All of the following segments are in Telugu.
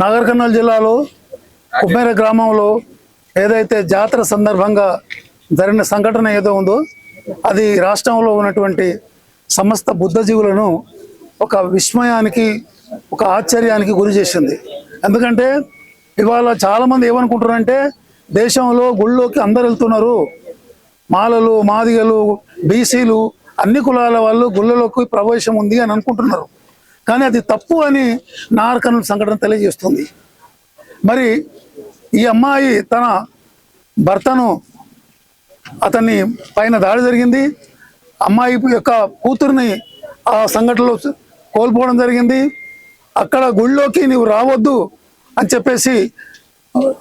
నాగర్ కర్నూలు జిల్లాలో కుమ్మేర గ్రామంలో ఏదైతే జాతర సందర్భంగా జరిగిన సంఘటన ఏదో ఉందో అది రాష్ట్రంలో ఉన్నటువంటి సమస్త బుద్ధజీవులను ఒక విస్మయానికి, ఒక ఆశ్చర్యానికి గురి చేసింది. ఎందుకంటే ఇవాళ చాలామంది ఏమనుకుంటున్నారంటే దేశంలో గుళ్ళోకి అందరు వెళ్తున్నారు, మాలలు, మాదిగలు, బీసీలు, అన్ని కులాల వాళ్ళు గుళ్ళలోకి ప్రవేశం ఉంది అని అనుకుంటున్నారు. కానీ అది తప్పు అని నాగర్ కర్నూలు సంఘటన తెలియజేస్తుంది. మరి ఈ అమ్మాయి తన భర్తను, అతన్ని పైన దాడి జరిగింది, అమ్మాయి యొక్క కూతుర్ని ఆ సంఘటనలో కోల్పోవడం జరిగింది. అక్కడ గుళ్ళోకి నీవు రావద్దు అని చెప్పేసి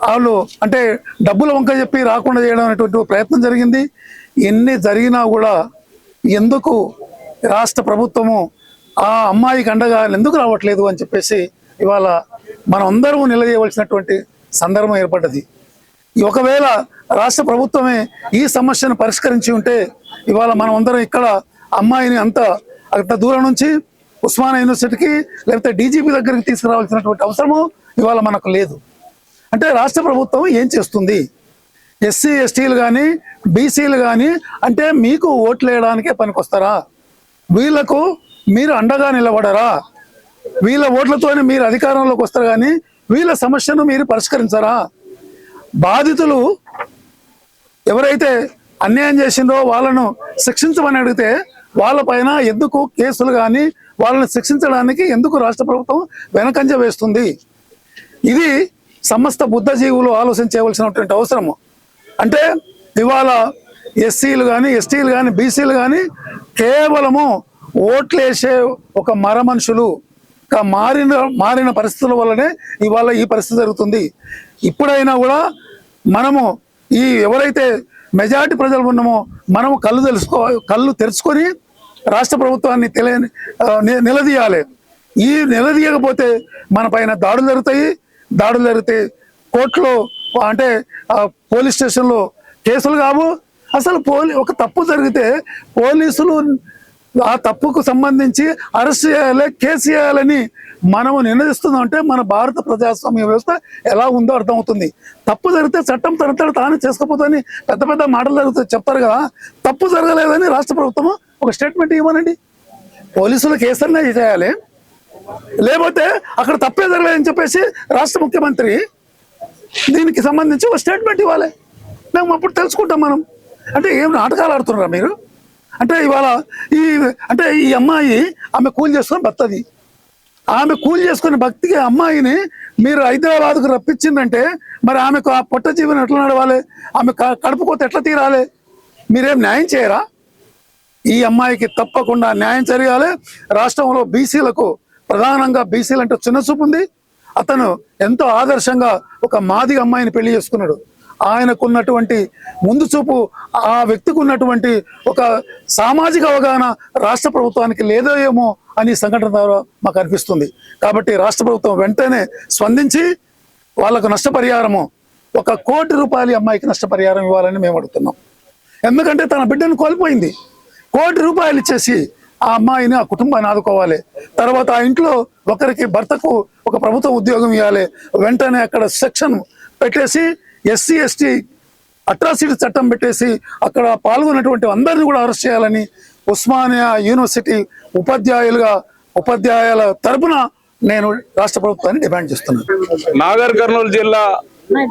వాళ్ళు అంటే డబ్బుల వంక చెప్పి రాకుండా చేయడం అనేటువంటి ప్రయత్నం జరిగింది. ఎన్ని జరిగినా కూడా ఎందుకు రాష్ట్ర ప్రభుత్వము ఆ అమ్మాయికి అండగా ఎందుకు రావట్లేదు అని చెప్పేసి ఇవాళ మనం అందరూ నిలదీయవలసినటువంటి సందర్భం ఏర్పడ్డది. ఒకవేళ రాష్ట్ర ప్రభుత్వమే ఈ సమస్యను పరిష్కరించి ఉంటే ఇవాళ మనం అందరం ఇక్కడ అమ్మాయిని అంత దూరం నుంచి ఉస్మానియా యూనివర్సిటీకి లేకపోతే డీజీపీ దగ్గరికి తీసుకురావాల్సినటువంటి అవసరము ఇవాళ మనకు లేదు. అంటే రాష్ట్ర ప్రభుత్వం ఏం చేస్తుంది? ఎస్సీ ఎస్టీలు కానీ బీసీలు కానీ అంటే మీకు ఓట్లు వేయడానికే పనికొస్తారా? వీళ్లకు మీరు అండగా నిలబడరా? వీళ్ళ ఓట్లతోనే మీరు అధికారంలోకి వస్తారు కానీ వీళ్ళ సమస్యను మీరు పరిష్కరించరా? బాధితులు ఎవరైతే అన్యాయం చేసిందో వాళ్ళను శిక్షించమని అడిగితే వాళ్ళపైన ఎందుకు కేసులు కానీ వాళ్ళని శిక్షించడానికి ఎందుకు రాష్ట్ర ప్రభుత్వం వెనకంజ వేస్తుంది? ఇది సమస్త బుద్ధజీవులు ఆలోచించవలసినటువంటి అవసరము. అంటే ఇవాళ ఎస్సీలు కానీ ఎస్టీలు కానీ బీసీలు కానీ కేవలము ఓట్లేసే ఒక మర మనుషులు మారిన పరిస్థితుల వల్లనే ఇవాళ ఈ పరిస్థితి జరుగుతుంది. ఇప్పుడైనా కూడా మనము ఈ ఎవరైతే మెజారిటీ ప్రజలు ఉన్నామో మనము కళ్ళు తెరుచుకొని రాష్ట్ర ప్రభుత్వాన్ని నిలదీయాలి. ఈ నిలదీయకపోతే మన పైన దాడులు జరుగుతాయి. దాడులు జరిగితే కోర్టులో అంటే పోలీస్ స్టేషన్లో కేసులు కావు. అసలు ఒక తప్పు జరిగితే పోలీసులు ఆ తప్పుకు సంబంధించి అరెస్ట్ చేయాలి, కేసు చేయాలని మనము నినదిస్తున్నాం. అంటే మన భారత ప్రజాస్వామ్య వ్యవస్థ ఎలా ఉందో అర్థమవుతుంది. తప్పు జరిగితే చట్టం తనతడు తానే చేసుకోపోతుందని పెద్ద పెద్ద మాటలు జరుగుతాయి చెప్తారు కదా. తప్పు జరగలేదని రాష్ట్ర ప్రభుత్వం ఒక స్టేట్మెంట్ ఇవ్వనండి. పోలీసులు కేసులనే చేయాలి, లేకపోతే అక్కడ తప్పే జరగలేదని చెప్పేసి రాష్ట్ర ముఖ్యమంత్రి దీనికి సంబంధించి ఒక స్టేట్మెంట్ ఇవ్వాలి. మేము అప్పుడు తెలుసుకుంటాం మనం. అంటే ఏం నాటకాలు ఆడుతున్నారా మీరు? అంటే ఇవాళ ఈ అమ్మాయి ఆమె కూలి చేసుకొని బతది. ఆమె కూలి చేసుకునే భక్తికి అమ్మాయిని మీరు హైదరాబాద్కు రప్పించిందంటే మరి ఆమెకు ఆ పొట్ట జీవనం ఎట్లా నడవాలి? ఆమె కడుపుకోత ఎట్లా తీరాలి? మీరేం న్యాయం చేయరా? ఈ అమ్మాయికి తప్పకుండా న్యాయం చేయాలి. రాష్ట్రంలో బీసీలకు, ప్రధానంగా బీసీలు అంటే చిన్న చూపు ఉంది. అతను ఎంతో ఆదర్శంగా ఒక మాదిగ అమ్మాయిని పెళ్లి చేసుకున్నాడు. ఆయనకున్నటువంటి ముందు చూపు, ఆ వ్యక్తికి ఉన్నటువంటి ఒక సామాజిక అవగాహన రాష్ట్ర ప్రభుత్వానికి లేదో ఏమో అని సంఘటన ద్వారా మాకు అనిపిస్తుంది. కాబట్టి రాష్ట్ర ప్రభుత్వం వెంటనే స్పందించి వాళ్ళకు నష్టపరిహారము 1 కోటి రూపాయలు అమ్మాయికి నష్టపరిహారం ఇవ్వాలని మేము అడుగుతున్నాం. ఎందుకంటే తన బిడ్డను కోల్పోయింది. 1 కోటి రూపాయలు ఇచ్చేసి ఆ అమ్మాయిని, ఆ కుటుంబాన్ని ఆదుకోవాలి. తర్వాత ఆ ఇంట్లో ఒకరికి భర్తకు ఒక ప్రభుత్వ ఉద్యోగం ఇవ్వాలి. వెంటనే అక్కడ సెక్షన్ పెట్టేసి ఎస్సీ ఎస్టీ అట్రాసిటీ చట్టం పెట్టేసి అక్కడ పాల్గొన్నటువంటి అందరినీ కూడా అరెస్ట్ చేయాలని ఉస్మానియా యూనివర్సిటీ ఉపాధ్యాయుల తరపున నేను రాష్ట్ర ప్రభుత్వాన్ని డిమాండ్ చేస్తున్నాను. నాగర్ కర్నూలు జిల్లా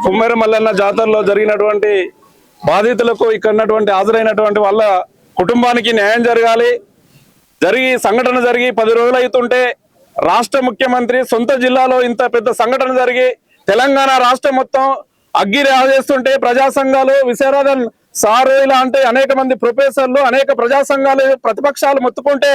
కుమ్మేర మల్లన్న జాతరలో జరిగినటువంటి బాధితులకు ఇక్కడ హాజరైనటువంటి వాళ్ళ కుటుంబానికి న్యాయం జరగాలి. సంఘటన జరిగి 10 రోజులు అవుతుంటే రాష్ట్ర ముఖ్యమంత్రి సొంత జిల్లాలో ఇంత పెద్ద సంఘటన జరిగి తెలంగాణ రాష్ట్రం మొత్తం అగ్గి రాజేస్తుంటే ప్రజా సంఘాలు, విశారదన్ సారు ఇలాంటి అనేక మంది ప్రొఫెసర్లు, అనేక ప్రజా సంఘాలు, ప్రతిపక్షాలు మొత్తుకుంటే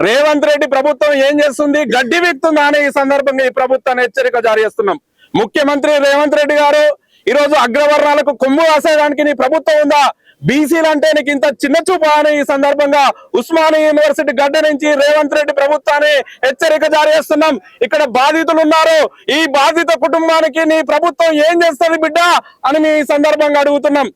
రేవంత్ రెడ్డి ప్రభుత్వం ఏం చేస్తుంది? గడ్డి వీక్తుందా అని ఈ సందర్భంగా ఈ ప్రభుత్వాన్ని హెచ్చరిక జారీ చేస్తున్నాం. ముఖ్యమంత్రి రేవంత్ రెడ్డి గారు ఈరోజు అగ్రవర్ణాలకు కొమ్ము రాసేయడానికి నీ ప్రభుత్వం ఉందా? బీసీలు అంటే నీకు ఇంత చిన్న చూపు అని ఈ సందర్భంగా ఉస్మానియా యూనివర్సిటీ గడ్డ నుంచి రేవంత్ రెడ్డి ప్రభుత్వాన్ని హెచ్చరిక జారీ చేస్తున్నాం. ఇక్కడ బాధితులు ఉన్నారు. ఈ బాధిత కుటుంబానికి నీ ప్రభుత్వం ఏం చేస్తుంది బిడ్డ అని మీ సందర్భంగా అడుగుతున్నాం.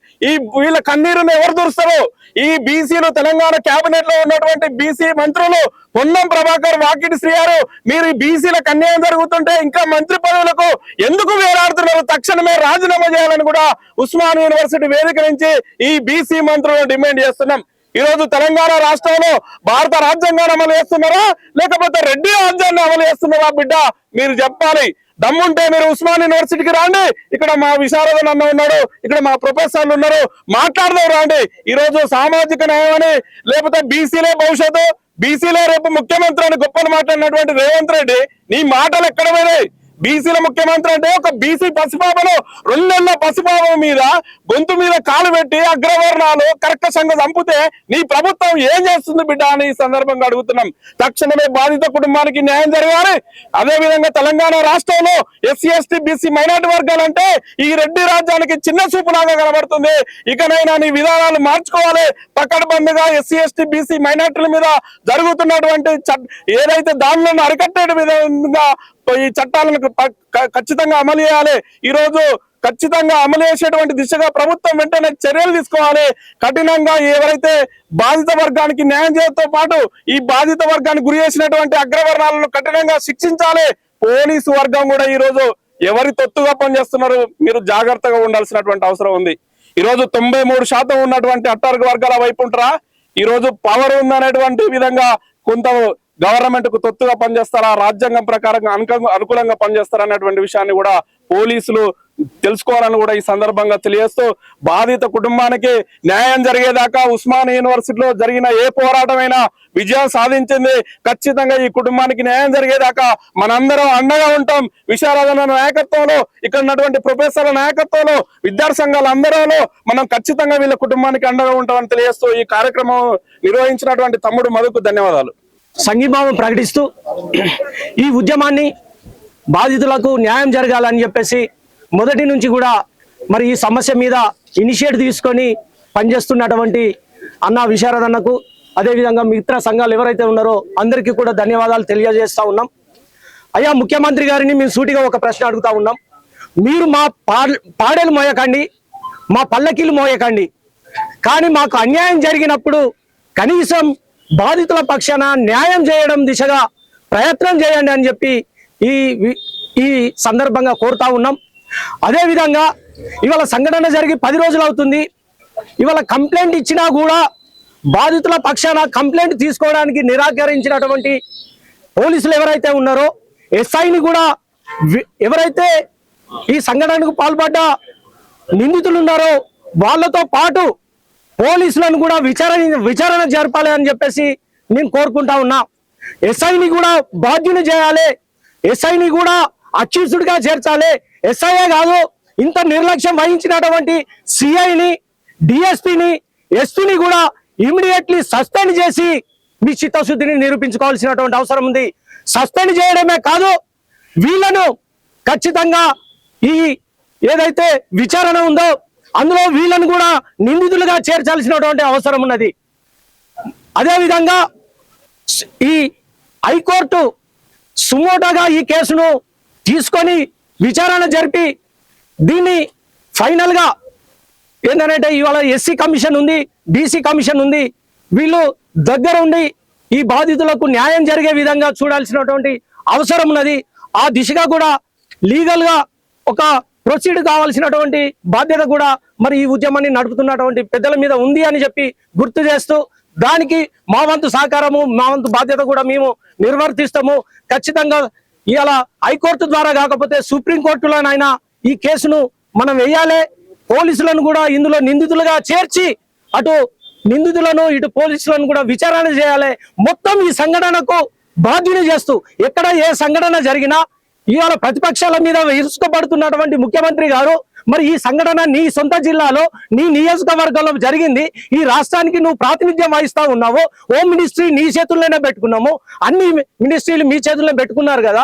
వీళ్ళ కన్నీరును ఎవరు దురుస్తారు? ఈ బీసీలు తెలంగాణ కేబినెట్ లో ఉన్నటువంటి బీసీ మంత్రులు పొన్నం ప్రభాకర్, వాకిటి శ్రీగారు, మీరు ఈ బీసీలకు అన్యాయం జరుగుతుంటే ఇంకా మంత్రి పదవులకు ఎందుకు వేలాడుతున్నారు? తక్షణమే రాజీనామా చేయాలని కూడా ఉస్మానియా యూనివర్సిటీ వేదిక నుంచి ఈ బీసీ మంత్రులను డిమాండ్ చేస్తున్నాం. ఈ రోజు తెలంగాణ రాష్ట్రంలో భారత రాజ్యాంగాన్ని అమలు చేస్తున్నారా లేకపోతే రెడ్డి రాజ్యాన్ని అమలు చేస్తున్నారా? బిడ్డ మీరు చెప్పాలి. దమ్ముంటే మీరు ఉస్మానియా యూనివర్సిటీకి రాండి. ఇక్కడ మా విశారదన్ అన్న ఉన్నాడు, ఇక్కడ మా ప్రొఫెసర్లు ఉన్నారు, మాట్లాడదాం రాండి. ఈ రోజు సామాజిక న్యాయం అని లేకపోతే బీసీలే భవిష్యత్తు, బీసీలే రేపు ముఖ్యమంత్రి అని గొప్పలు మాట్లాడినటువంటి రేవంత్ రెడ్డి నీ మాటలు ఎక్కడ పోయినాయి? బీసీల ముఖ్యమంత్రి అంటే ఒక బీసీ పసిపాపను 2 నెలల పసిపాప మీద గొంతు మీద కాలు పెట్టి అగ్రవర్ణాలు కర్కశంగా చంపితే నీ ప్రభుత్వం ఏం చేస్తుంది బిడ్డ అని ఈ సందర్భంగా అడుగుతున్నాం. తక్షణమే బాధిత కుటుంబానికి న్యాయం జరగాలి. అదే విధంగా తెలంగాణ రాష్ట్రంలో ఎస్సీ ఎస్టీ బీసీ మైనార్టీ వర్గాలంటే ఈ రెడ్డి రాజ్యానికి చిన్న చూపులాగా కనబడుతుంది. ఇకనైనా నీ విధానాలు మార్చుకోవాలి. పకడ్బందీగా ఎస్సీ ఎస్టీ బీసీ మైనార్టీల మీద జరుగుతున్నటువంటి ఏదైతే దాడులను అరికట్టే విధంగా ఈ చట్టాలను ఖచ్చితంగా అమలు చేయాలి. ఈ రోజు ఖచ్చితంగా అమలు చేసేటువంటి దిశగా ప్రభుత్వం వెంటనే చర్యలు తీసుకోవాలి. కఠినంగా ఎవరైతే బాధిత వర్గానికి న్యాయం చేయడంతో పాటు ఈ బాధిత వర్గానికి గురి చేసినటువంటి అగ్రవర్ణాలను కఠినంగా శిక్షించాలి. పోలీసు వర్గం కూడా ఈ రోజు ఎవరి తొత్తుగా పనిచేస్తున్నారు మీరు జాగ్రత్తగా ఉండాల్సినటువంటి అవసరం ఉంది. ఈ రోజు 93% ఉన్నటువంటి అట్టర్గ వర్గాల వైపు ఉంటారా? ఈ రోజు పవర్ ఉందనేటువంటి విధంగా కొంత గవర్నమెంట్ కు తొత్తుగా పనిచేస్తారా, రాజ్యాంగం ప్రకారంగా అనుకూలంగా పనిచేస్తారా అనేటువంటి విషయాన్ని కూడా పోలీసులు తెలుసుకోవాలని కూడా ఈ సందర్భంగా తెలియజేస్తూ, బాధిత కుటుంబానికి న్యాయం జరిగేదాకా ఉస్మానియా యూనివర్సిటీలో జరిగిన ఏ పోరాటమైనా విజయం సాధించింది. ఖచ్చితంగా ఈ కుటుంబానికి న్యాయం జరిగేదాకా మనందరం అండగా ఉంటాం. విశారదన నాయకత్వంలో, ఇక్కడ ఉన్నటువంటి ప్రొఫెసర్ల నాయకత్వంలో, విద్యార్థి సంఘాల అందరిలో మనం ఖచ్చితంగా వీళ్ళ కుటుంబానికి అండగా ఉంటామని తెలియజేస్తూ ఈ కార్యక్రమం నిర్వహించినటువంటి తమ్ముడు మధుకు ధన్యవాదాలు. సంఘీభావం ప్రకటిస్తూ ఈ ఉద్యమాన్ని బాధితులకు న్యాయం జరగాలని చెప్పేసి మొదటి నుంచి కూడా మరి ఈ సమస్య మీద ఇనిషియేటివ్ తీసుకొని పనిచేస్తున్నటువంటి అన్న విశారదన్నకు, అదేవిధంగా మిగతా సంఘాలు ఎవరైతే ఉన్నారో అందరికీ కూడా ధన్యవాదాలు తెలియజేస్తా ఉన్నాం. అయ్యా ముఖ్యమంత్రి గారిని మేము సూటిగా ఒక ప్రశ్న అడుగుతా ఉన్నాం. మీరు మా పాడేలు మోయకండి, మా పల్లకీలు మోయకండి, కానీ మాకు అన్యాయం జరిగినప్పుడు కనీసం బాధితుల పక్షాన న్యాయం చేయడం దిశగా ప్రయత్నం చేయండి అని చెప్పి ఈ సందర్భంగా కోరుతా ఉన్నాం. అదేవిధంగా ఇవాళ సంఘటన జరిగి 10 రోజులు అవుతుంది. ఇవాళ కంప్లైంట్ ఇచ్చినా కూడా బాధితుల పక్షాన కంప్లైంట్ తీసుకోవడానికి నిరాకరించినటువంటి పోలీసులు ఎవరైతే ఉన్నారో, ఎస్ఐని కూడా ఎవరైతే ఈ సంఘటనకు పాల్పడ్డ నిందితులు ఉన్నారో వాళ్ళతో పాటు పోలీసులను కూడా విచారణ జరపాలి అని చెప్పేసి నేను కోరుకుంటా ఉన్నా. ఎస్ఐని కూడా బాధ్యుని చేయాలి, ఎస్ఐని కూడా అచ్యుతుడిగా చేర్చాలి. ఎస్ఐఏ కాదు, ఇంత నిర్లక్ష్యం వహించినటువంటి సిఐని, డిఎస్పిని, ఎస్పీని కూడా ఇమీడియట్లీ సస్పెండ్ చేసి మీ చిత్తశుద్ధిని నిరూపించుకోవాల్సినటువంటి అవసరం ఉంది. సస్పెండ్ చేయడమే కాదు, వీళ్ళను ఖచ్చితంగా ఈ ఏదైతే విచారణ ఉందో అందులో వీళ్ళను కూడా నిందితులుగా చేర్చాల్సినటువంటి అవసరం ఉన్నది. అదేవిధంగా ఈ హైకోర్టు సుమోటోగా ఈ కేసును తీసుకొని విచారణ జరిపి దీన్ని ఫైనల్ గా ఏంటంటే ఇవాళ ఎస్సీ కమిషన్ ఉంది, బీసీ కమిషన్ ఉంది, వీళ్ళు దగ్గర ఉండి ఈ బాధితులకు న్యాయం జరిగే విధంగా చూడాల్సినటువంటి అవసరం ఉన్నది. ఆ దిశగా కూడా లీగల్ గా ఒక ప్రొసీడ్ కావాల్సినటువంటి బాధ్యత కూడా మరి ఈ ఉద్యమాన్ని నడుపుతున్నటువంటి పెద్దల మీద ఉంది అని చెప్పి గుర్తు చేస్తూ, దానికి మా వంతు సహకారము, మా వంతు బాధ్యత కూడా మేము నిర్వర్తిస్తాము. ఖచ్చితంగా ఇవాళ హైకోర్టు ద్వారా కాకపోతే సుప్రీంకోర్టులోనైనా ఈ కేసును మనం వేయాలి. పోలీసులను కూడా ఇందులో నిందితులుగా చేర్చి అటు నిందితులను ఇటు పోలీసులను కూడా విచారణ చేయాలి. మొత్తం ఈ సంఘటనకు బాధ్యుని చేస్తూ ఎక్కడ ఏ సంఘటన జరిగినా ఇవాళ ప్రతిపక్షాల మీద ఇరుసుకుపడుతున్నటువంటి ముఖ్యమంత్రి గారు, మరి ఈ సంఘటన నీ సొంత జిల్లాలో నీ నియోజకవర్గంలో జరిగింది, ఈ రాష్ట్రానికి నువ్వు ప్రాతినిధ్యం వహిస్తా ఉన్నావు, హోమ్ మినిస్ట్రీ నీ చేతుల్లోనే పెట్టుకున్నాము, అన్ని మినిస్ట్రీలు మీ చేతుల్లో పెట్టుకున్నారు కదా,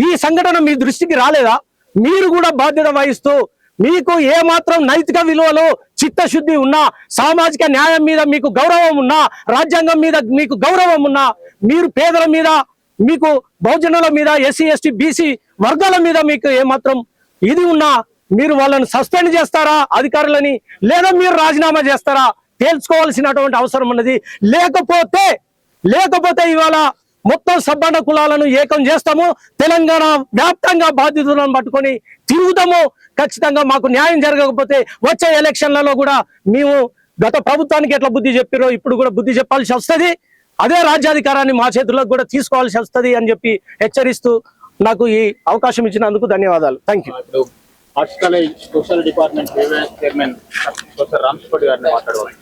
ఈ సంఘటన మీ దృష్టికి రాలేదా? మీరు కూడా బాధ్యత వహిస్తూ మీకు ఏ మాత్రం నైతిక విలువలు, చిత్తశుద్ధి ఉన్నా, సామాజిక న్యాయం మీద మీకు గౌరవం ఉన్నా, రాజ్యాంగం మీద మీకు గౌరవం ఉన్నా, మీరు పేదల మీద, మీకు బహుజనుల మీద, ఎస్సీ ఎస్టీ బీసీ వర్గాల మీద మీకు ఏమాత్రం ఇది ఉన్నా మీరు వాళ్ళని సస్పెండ్ చేస్తారా అధికారులని, లేదా మీరు రాజీనామా చేస్తారా తేల్చుకోవాల్సినటువంటి అవసరం ఉన్నది. లేకపోతే ఇవాళ మొత్తం సబ్బండ కులాలను ఏకం చేస్తాము. తెలంగాణ వ్యాప్తంగా బాధితులను పట్టుకొని తిరుగుతాము. ఖచ్చితంగా మాకు న్యాయం జరగకపోతే వచ్చే ఎలక్షన్లలో కూడా మేము గత ప్రభుత్వానికి ఎట్లా బుద్ధి చెప్పారో ఇప్పుడు కూడా బుద్ధి చెప్పాల్సి వస్తుంది. అదే రాజ్యాధికారాన్ని మా చేతుల్లోకి కూడా తీసుకోవాల్సి వస్తుంది అని చెప్పి హెచ్చరిస్తూ నాకు ఈ అవకాశం ఇచ్చినందుకు ధన్యవాదాలు. Thank you. Arts college social department chairman professor Ramasupati గారిని మాట్లాడవాలి.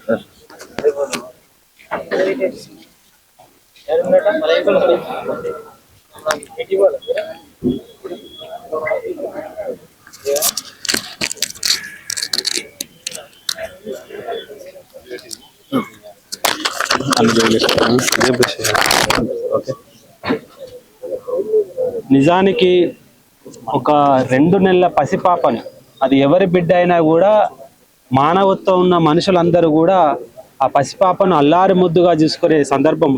నిజానికి ఒక 2 నెలల పసిపాపను, అది ఎవరి బిడ్డ అయినా కూడా మానవత్వం ఉన్న మనుషులందరూ కూడా ఆ పసిపాపను అల్లారి ముద్దుగా చూసుకునే సందర్భం.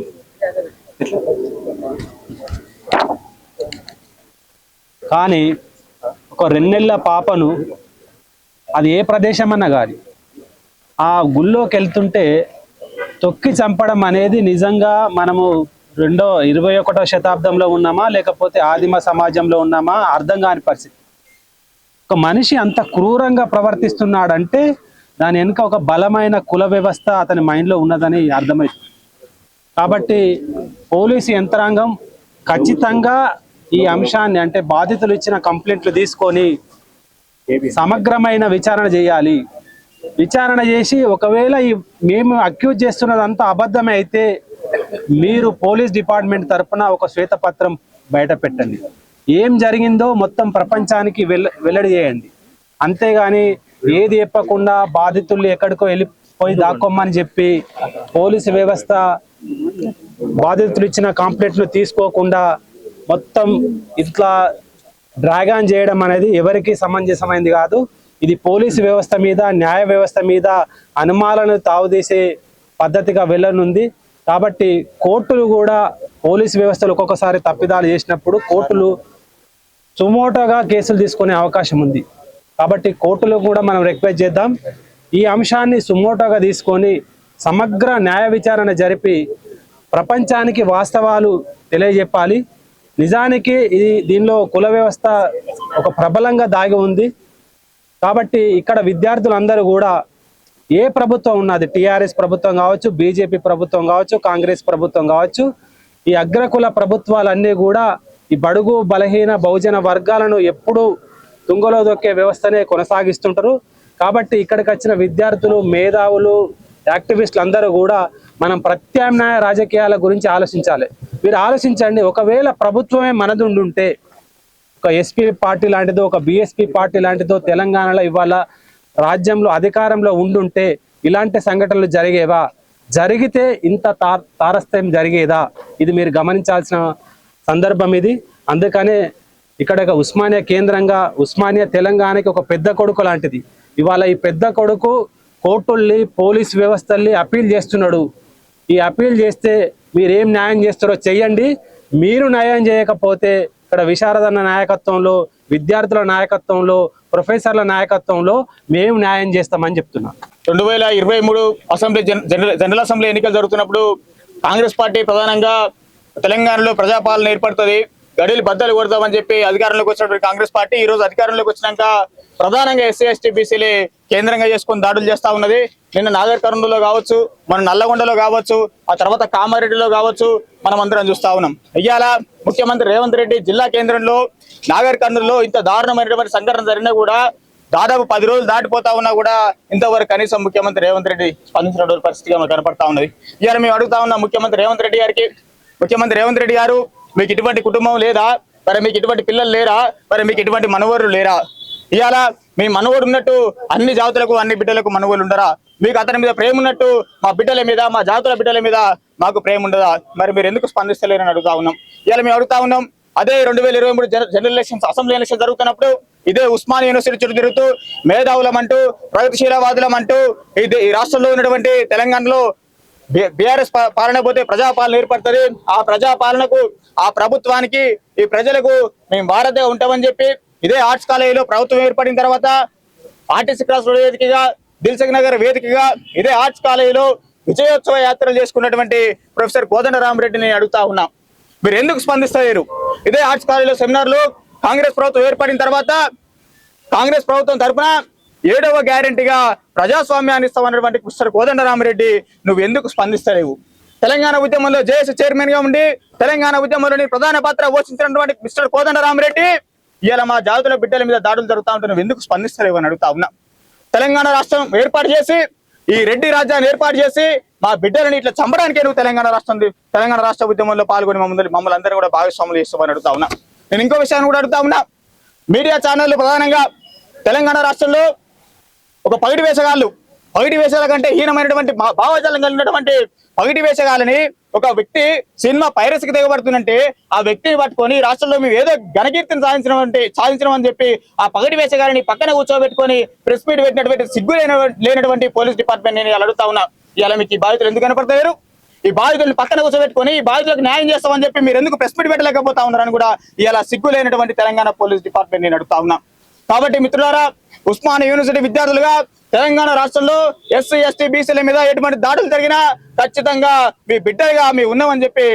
కానీ ఒక 2 నెలల పాపను అది ఏ ప్రదేశం అన్నా కానీ ఆ గుళ్ళోకి వెళ్తుంటే తొక్కి చంపడం అనేది నిజంగా మనము 21వ శతాబ్దంలో ఉన్నామా లేకపోతే ఆదిమ సమాజంలో ఉన్నామా అర్థం కాని పరిస్థితి. ఒక మనిషి అంత క్రూరంగా ప్రవర్తిస్తున్నాడంటే దాని వెనుక ఒక బలమైన కుల వ్యవస్థ అతని మైండ్లో ఉన్నదని అర్థమవుతుంది. కాబట్టి పోలీసు యంత్రాంగం ఖచ్చితంగా ఈ అంశాన్ని, అంటే బాధితులు ఇచ్చిన కంప్లైంట్లు తీసుకొని సమగ్రమైన విచారణ చేయాలి. విచారణ చేసి ఒకవేళ మేము అక్యూజ్ చేస్తున్నదంతా అబద్ధమే అయితే మీరు పోలీస్ డిపార్ట్మెంట్ తరఫున ఒక శ్వేతపత్రం బయట పెట్టండి. ఏం జరిగిందో మొత్తం ప్రపంచానికి వెల్లడి చేయండి. అంతేగాని ఏది చెప్పకుండా బాధితులు ఎక్కడికో వెళ్ళిపోయి దాక్కోమని చెప్పి పోలీసు వ్యవస్థ బాధితులు ఇచ్చిన కంప్లైంట్లు తీసుకోకుండా మొత్తం ఇట్లా డ్రాగాన్ చేయడం అనేది ఎవరికి సమంజసమైంది కాదు. ఇది పోలీసు వ్యవస్థ మీద, న్యాయ వ్యవస్థ మీద అనుమానాలను తావుదీసే పద్ధతిగా వెళ్ళనుంది. కాబట్టి కోర్టులు కూడా పోలీసు వ్యవస్థలు ఒక్కొక్కసారి తప్పిదాలు చేసినప్పుడు కోర్టులు సుమోటోగా కేసులు తీసుకునే అవకాశం ఉంది. కాబట్టి కోర్టులు కూడా మనం రిక్వెస్ట్ చేద్దాం, ఈ అంశాన్ని సుమోటోగా తీసుకొని సమగ్ర న్యాయ విచారణ జరిపి ప్రపంచానికి వాస్తవాలు తెలియజెప్పాలి. నిజానికి దీనిలో కుల వ్యవస్థ ఒక ప్రబలంగా దాగి ఉంది. కాబట్టి ఇక్కడ విద్యార్థులందరూ కూడా ఏ ప్రభుత్వం ఉన్నది, టీఆర్ఎస్ ప్రభుత్వం కావచ్చు, బీజేపీ ప్రభుత్వం కావచ్చు, కాంగ్రెస్ ప్రభుత్వం కావచ్చు, ఈ అగ్రకుల ప్రభుత్వాలన్నీ కూడా ఈ బడుగు బలహీన బహుజన వర్గాలను ఎప్పుడూ తుంగలో దొక్కే వ్యవస్థనే కొనసాగిస్తుంటారు. కాబట్టి ఇక్కడికి వచ్చిన విద్యార్థులు, మేధావులు, యాక్టివిస్టులు అందరూ కూడా మనం ప్రత్యామ్నాయ రాజకీయాల గురించి ఆలోచించాలి. మీరు ఆలోచించండి, ఒకవేళ ప్రభుత్వమే మనదుండుంటే, ఒక ఎస్పీ పార్టీ లాంటిదో, ఒక బీఎస్పీ పార్టీ లాంటిదో తెలంగాణలో ఇవాళ రాజ్యంలో అధికారంలో ఉండుంటే ఇలాంటి సంఘటనలు జరిగేవా? జరిగితే ఇంత తారస్థ్యం జరిగేదా? ఇది మీరు గమనించాల్సిన సందర్భం ఇది. అందుకనే ఇక్కడ ఉస్మానియా కేంద్రంగా, ఉస్మానియా తెలంగాణకి ఒక పెద్ద కొడుకు లాంటిది. ఇవాళ ఈ పెద్ద కొడుకు కోర్టుల్ని, పోలీస్ వ్యవస్థల్ని అప్పీల్ చేస్తున్నాడు. ఈ అప్పీల్ చేస్తే మీరేం న్యాయం చేస్తారో చెయ్యండి. మీరు న్యాయం చేయకపోతే ఇక్కడ విశారదన్న నాయకత్వంలో, విద్యార్థుల నాయకత్వంలో, ప్రొఫెసర్ల నాయకత్వంలో మేము న్యాయం చేస్తామని చెప్తున్నాం. 2023 అసెంబ్లీ జనరల్ అసెంబ్లీ ఎన్నికలు జరుగుతున్నప్పుడు కాంగ్రెస్ పార్టీ ప్రధానంగా తెలంగాణలో ప్రజాపాలన ఏర్పడుతుంది, గడిలు బద్దలు కొడతామని చెప్పి అధికారంలోకి వచ్చినటువంటి కాంగ్రెస్ పార్టీ ఈ రోజు అధికారంలోకి వచ్చినాక ప్రధానంగా ఎస్సీ ఎస్టీ బీసీలే కేంద్రంగా చేసుకుని దాడులు చేస్తా ఉన్నది. నిన్న నాగర్ కర్నూలులో కావచ్చు, మన నల్లగొండలో కావచ్చు, ఆ తర్వాత కామారెడ్డిలో కావచ్చు, మనం అందరం చూస్తా ఉన్నాం. ఇవాళ ముఖ్యమంత్రి రేవంత్ రెడ్డి జిల్లా కేంద్రంలో నాగర్ కర్నూలులో ఇంత దారుణమైనటువంటి సంఘటన జరిగినా కూడా దాదాపు 10 రోజులు దాటిపోతా ఉన్నా కూడా ఇంతవరకు కనీసం ముఖ్యమంత్రి రేవంత్ రెడ్డి స్పందించినటువంటి పరిస్థితిగా మనకు కనపడతా ఉన్నది. ఇవాళ మేము అడుగుతా ఉన్నాం ముఖ్యమంత్రి రేవంత్ రెడ్డి గారికి, ముఖ్యమంత్రి రేవంత్ రెడ్డి గారు, మీకు ఇటువంటి కుటుంబం లేదా? మరి మీకు ఇటువంటి పిల్లలు లేరా? మరి మీకు ఇటువంటి మనవరులు లేరా? ఇవాళ మీ మనవడు ఉన్నట్టు అన్ని జాతులకు, అన్ని బిడ్డలకు మనవలు ఉండరా? మీకు అతని మీద ప్రేమ ఉన్నట్టు మా బిడ్డల మీద, మా జాతుల బిడ్డల మీద మాకు ప్రేమ ఉండదా? మరి మీరు ఎందుకు స్పందిస్తలేరని అడుగుతా ఉన్నాం. ఇవాళ మేము అడుగుతా ఉన్నాం, అదే 2023 జనరల్ ఎలక్షన్స్, అసెంబ్లీ ఎలక్షన్ జరుగుతున్నప్పుడు ఇదే ఉస్మానియా యూనివర్సిటీ చుట్టూ తిరుగుతూ మేధావులం అంటూ, ప్రగతిశీలవాదులం అంటూ ఈ రాష్ట్రంలో ఉన్నటువంటి తెలంగాణలో బీఆర్ఎస్ పాలన పోతే ప్రజాపాలన ఏర్పడుతుంది, ఆ ప్రజాపాలనకు, ఆ ప్రభుత్వానికి, ఈ ప్రజలకు మేము వారధిగా ఉంటామని చెప్పి ఇదే ఆర్ట్స్ కాలేజీలో ప్రభుత్వం ఏర్పడిన తర్వాత ఆర్టీసీ క్రాస్ రోడ్ వేదికగా, దిల్సుఖ్ నగర్ వేదికగా ఇదే ఆర్ట్స్ కాలేజీలో విజయోత్సవ యాత్రలు చేసుకున్నటువంటి ప్రొఫెసర్ కోదండరామరెడ్డిని అడుగుతా ఉన్నాం. మీరు ఎందుకు స్పందిస్తలేరు? ఇదే ఆర్ట్స్ కాలేజీలో సెమినార్లు కాంగ్రెస్ ప్రభుత్వం ఏర్పడిన తర్వాత కాంగ్రెస్ ప్రభుత్వం తరఫున 7వ గ్యారెంటీగా ప్రజాస్వామ్యాన్ని ఇస్తామన్నటువంటి మిస్టర్ కోదండరామిరెడ్డి నువ్వు ఎందుకు స్పందిస్తలేవు? తెలంగాణ ఉద్యమంలో జేఏసీ చైర్మన్ గా ఉండి తెలంగాణ ఉద్యమంలోని ప్రధాన పాత్ర పోషించినటువంటి మిస్టర్ కోదండరామిరెడ్డి ఇలా మా జాతుల బిడ్డల మీద దాడులు జరుగుతూ ఉంటే నువ్వు ఎందుకు స్పందిస్తలేవు అని అడుగుతా ఉన్నా. తెలంగాణ రాష్ట్రం ఏర్పాటు చేసి ఈ రెడ్డి రాజ్యాన్ని ఏర్పాటు చేసి మా బిడ్డలని ఇట్లా చంపడానికే నువ్వు తెలంగాణ రాష్ట్ర ఉద్యమంలో పాల్గొని మమ్మల్ని అందరూ కూడా భాగస్వాములు చేస్తామని అడుగుతా ఉన్నా. నేను ఇంకో విషయాన్ని కూడా అడుగుతా ఉన్నా. మీడియా ఛానళ్లు ప్రధానంగా తెలంగాణ రాష్ట్రంలో ఒక పగిటి వేషగాల కంటే హీనమైనటువంటి భావజాలం కలిగినటువంటి పగిటి వేషగాలని ఒక వ్యక్తి సినిమా పైరసీకి దిగబడుతుందంటే ఆ వ్యక్తిని పట్టుకొని రాష్ట్రంలో మేము ఏదో ఘనకీర్తిని సాధించడం అని చెప్పి ఆ పగిటి వేషగాలని పక్కన కూర్చోబెట్టుకొని ప్రెస్ మీట్ పెట్టినటువంటి సిగ్గు లేనటువంటి పోలీస్ డిపార్ట్మెంట్ నేను అడుగుతా ఉన్నా. ఇలా మీకు ఈ బాధితులు ఎందుకు కనపడతారు? ఈ బాధితులను పక్కన కూర్చోబెట్టుకొని ఈ బాధితులకు న్యాయం చేస్తామని చెప్పి మీరు ఎందుకు ప్రెస్ మీట్ పెట్టలేకపోతా ఉన్నారని కూడా ఇలా సిగ్గు లేనటువంటి తెలంగాణ పోలీస్ డిపార్ట్మెంట్ నేను అడుగుతా ఉన్నా. కాబట్టి మిత్రులారా, ఉస్మానియా యూనివర్సిటీ విద్యార్థులుగా తెలంగాణ రాష్ట్రంలో ఎస్సీ ఎస్టీ బీసీల మీద ఎటువంటి దాడులు జరిగినా ఖచ్చితంగా మీ బిడ్డలుగా మీ ఉన్నామని చెప్పి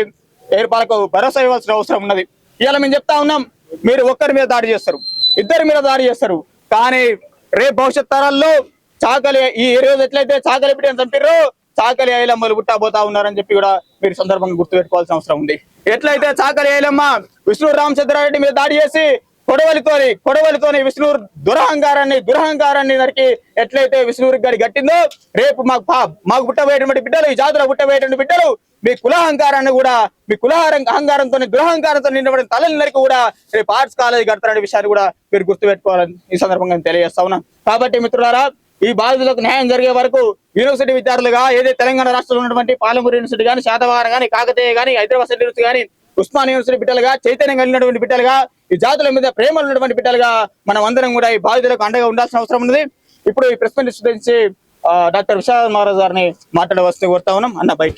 ఏర్పాలకు భరోసా ఇవ్వాల్సిన అవసరం ఉన్నది. ఇవాళ మేము చెప్తా ఉన్నాం, మీరు ఒక్కరి మీద దాడి చేస్తారు, ఇద్దరి మీద దాడి చేస్తారు, కానీ రేపు భవిష్యత్ తరాల్లో చాకలి ఈ రోజు ఎట్లయితే చాకలి బిడ్డని చంపిర్రో చాకలి ఐలమ్మలు పుట్టబోతా ఉన్నారని చెప్పి కూడా మీరు సందర్భంగా గుర్తుపెట్టుకోవాల్సిన అవసరం ఉంది. ఎట్లయితే చాకలి ఐలమ్మ విష్ణు రామచంద్రారెడ్డి మీద దాడి చేసి కొడవలితోని విష్ణూరు దురహంకారాన్ని నరికి ఎట్లయితే విష్ణూరు గారి గట్టిందో రేపు మాకు పుట్టబోయేటువంటి బిడ్డలు, ఈ జాతులో పుట్టబోయేటువంటి బిడ్డలు మీ కులహంకారాన్ని కూడా మీ అహంకారంతో దురహంకారంతో నిండబడిన తలని నరికి కూడా రేపు ఆర్ట్స్ కాలేజీ కడతారనే విషయాన్ని కూడా మీరు గుర్తుపెట్టుకోవాలని ఈ సందర్భంగా తెలియజేస్తా ఉన్నా. కాబట్టి మిత్రులారా, ఈ బాధితులకు న్యాయం జరిగే వరకు యూనివర్సిటీ విద్యార్థులుగా ఏదైతే తెలంగాణ రాష్ట్రంలో ఉన్నటువంటి పాలమూరు యూనివర్సిటీ కానీ, శాతవాహన కానీ, కాకతీయ కానీ, హైదరాబాద్ యూనివర్సిటీ కానీ, ఉస్మానియా యూనివర్సిటీ బిడ్డలుగా చైతన్యం కలిగినటువంటి బిడ్డలుగా ఈ జాతుల మీద ప్రేమలు ఉన్నటువంటి బిడ్డలుగా మనం అందరం కూడా ఈ బాధితులకు అండగా ఉండాల్సిన అవసరం ఉంది. ఇప్పుడు ఈ ప్రెస్ మీట్ నుంచి డాక్టర్ విశాల్ మహారాజ్ గారిని మాట్లాడవలసి కోరుతా ఉన్నాం. అన్న బయట